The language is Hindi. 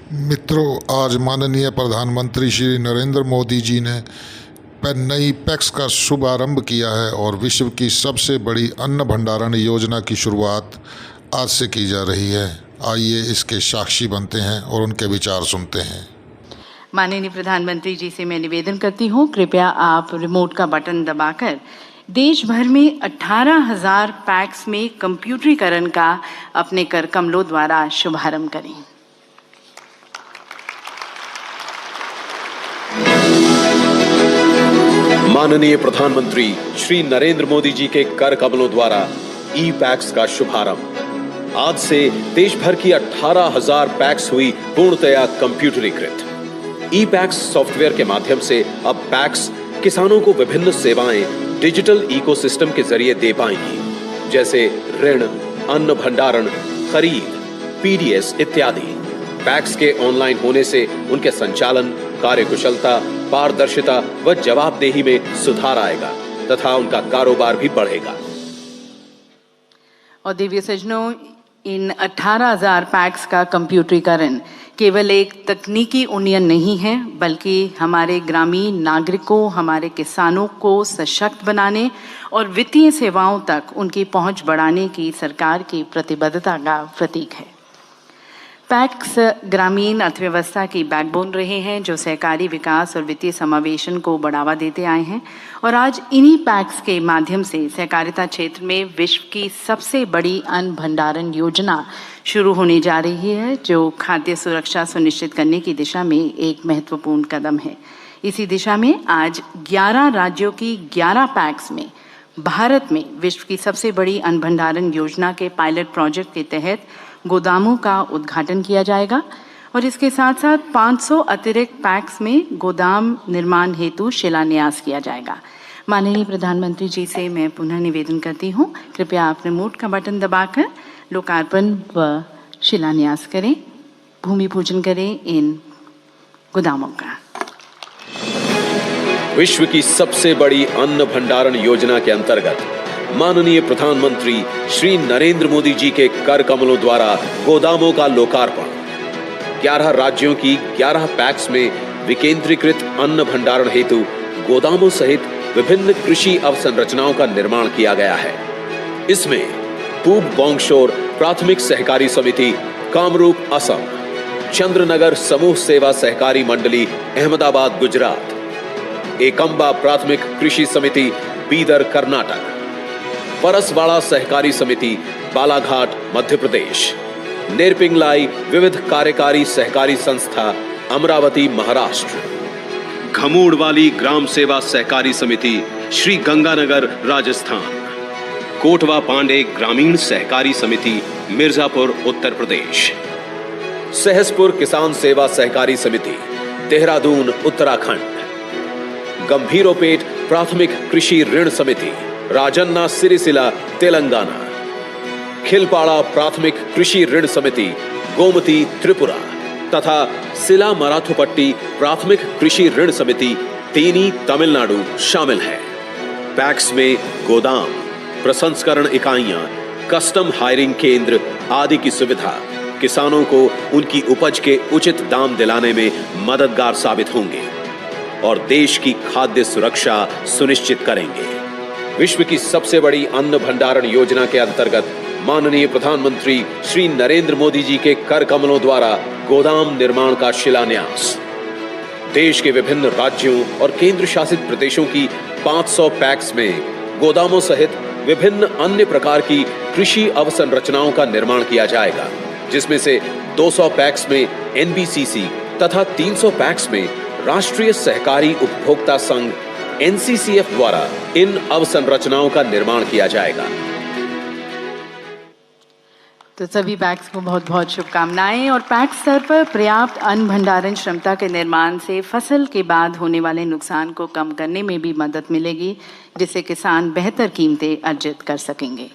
मित्रों, आज माननीय प्रधानमंत्री श्री नरेंद्र मोदी जी ने नई पैक्स का शुभारंभ किया है और विश्व की सबसे बड़ी अन्न भंडारण योजना की शुरुआत आज से की जा रही है। आइए इसके साक्षी बनते हैं और उनके विचार सुनते हैं। माननीय प्रधानमंत्री जी से मैं निवेदन करती हूँ, कृपया आप रिमोट का बटन दबाकर देश भर में 18,000 पैक्स में कंप्यूटरीकरण का अपने कर कमलों द्वारा शुभारंभ करें। माननीय प्रधानमंत्री श्री नरेंद्र मोदी जी के कर कमलों द्वारा ई पैक्स का शुभारंभ। आज से देश भर की 18,000 पैक्स हुई पूर्णतया कंप्यूटरीकृत। ई पैक्स सॉफ्टवेयर के माध्यम से अब पैक्स किसानों को विभिन्न सेवाएं डिजिटल इकोसिस्टम के जरिए दे पाएंगी, जैसे ऋण, अन्न भंडारण, खरीद, पीडीएस इत्यादि। पैक्स के ऑनलाइन होने से उनके संचालन, कार्यकुशलता, पारदर्शिता व जवाबदेही में सुधार आएगा तथा उनका कारोबार भी बढ़ेगा। और दिव्य सज्जनों, इन 18,000 पैक्स का कंप्यूटरीकरण केवल एक तकनीकी उन्नयन नहीं है, बल्कि हमारे ग्रामीण नागरिकों, हमारे किसानों को सशक्त बनाने और वित्तीय सेवाओं तक उनकी पहुंच बढ़ाने की सरकार की प्रतिबद्धता का प्रतीक है। पैक्स ग्रामीण अर्थव्यवस्था की बैकबोन रहे हैं, जो सहकारी विकास और वित्तीय समावेशन को बढ़ावा देते आए हैं। और आज इन्हीं पैक्स के माध्यम से सहकारिता क्षेत्र में विश्व की सबसे बड़ी अन्न भंडारण योजना शुरू होने जा रही है, जो खाद्य सुरक्षा सुनिश्चित करने की दिशा में एक महत्वपूर्ण कदम है। इसी दिशा में आज 11 राज्यों की 11 पैक्स में भारत में विश्व की सबसे बड़ी अन्न भंडारण योजना के पायलट प्रोजेक्ट के तहत गोदामों का उद्घाटन किया जाएगा और इसके साथ साथ 500 अतिरिक्त पैक्स में गोदाम निर्माण हेतु शिलान्यास किया जाएगा। माननीय प्रधानमंत्री जी से मैं पुनः निवेदन करती हूँ, कृपया आप रिमोट का बटन दबाकर लोकार्पण व शिलान्यास करें, भूमि पूजन करें इन गोदामों का। विश्व की सबसे बड़ी अन्न भंडारण योजना के अंतर्गत माननीय प्रधानमंत्री श्री नरेंद्र मोदी जी के कर कमलों द्वारा गोदामों का लोकार्पण। 11 राज्यों की 11 पैक्स में विकेंद्रीकृत अन्न भंडारण हेतु गोदामों सहित विभिन्न कृषि अवसंरचनाओं का निर्माण किया गया है। इसमें पूब बोंगशोर प्राथमिक सहकारी समिति कामरूप असम, चंद्रनगर समूह सेवा सहकारी मंडली अहमदाबाद गुजरात, एकंबा प्राथमिक कृषि समिति बीदर कर्नाटक, परसवाड़ा सहकारी समिति बालाघाट मध्य प्रदेश, नेरपिंगलाई विविध कार्यकारी सहकारी संस्था अमरावती महाराष्ट्र, घमूड़वाली ग्राम सेवा सहकारी समिति श्री गंगानगर राजस्थान, कोटवा पांडे ग्रामीण सहकारी समिति मिर्जापुर उत्तर प्रदेश, सहसपुर किसान सेवा सहकारी समिति देहरादून उत्तराखंड, गंभीरोपेट प्राथमिक कृषि ऋण समिति राजन्ना सिरिसिला तेलंगाना, खिलपाड़ा प्राथमिक कृषि ऋण समिति गोमती त्रिपुरा तथा सिला मराथुपट्टी प्राथमिक कृषि ऋण समिति तेनी तमिलनाडु शामिल है। पैक्स में गोदाम, प्रसंस्करण इकाइयां, कस्टम हायरिंग केंद्र आदि की सुविधा किसानों को उनकी उपज के उचित दाम दिलाने में मददगार साबित होंगे और देश की खाद्य सुरक्षा सुनिश्चित करेंगे। विश्व की सबसे बड़ी अन्न भंडारण योजना के अंतर्गत माननीय प्रधानमंत्री श्री नरेंद्र मोदी जी के कर कमलों द्वारा गोदाम निर्माण का शिलान्यास। देश के विभिन्न राज्यों और केंद्र शासित प्रदेशों की 500 पैक्स में गोदामों सहित विभिन्न अन्य प्रकार की कृषि अवसंरचनाओं का निर्माण किया जाएगा, जिसमें से 200 पैक्स में एनबीसीसी तथा 300 पैक्स में राष्ट्रीय सहकारी उपभोक्ता संघ एनसीसीएफ द्वारा इन अवसंरचनाओं का निर्माण किया जाएगा। तो सभी पैक्स को बहुत बहुत शुभकामनाएं। और पैक्स स्तर पर पर्याप्त अन्न भंडारण क्षमता के निर्माण से फसल के बाद होने वाले नुकसान को कम करने में भी मदद मिलेगी, जिससे किसान बेहतर कीमतें अर्जित कर सकेंगे।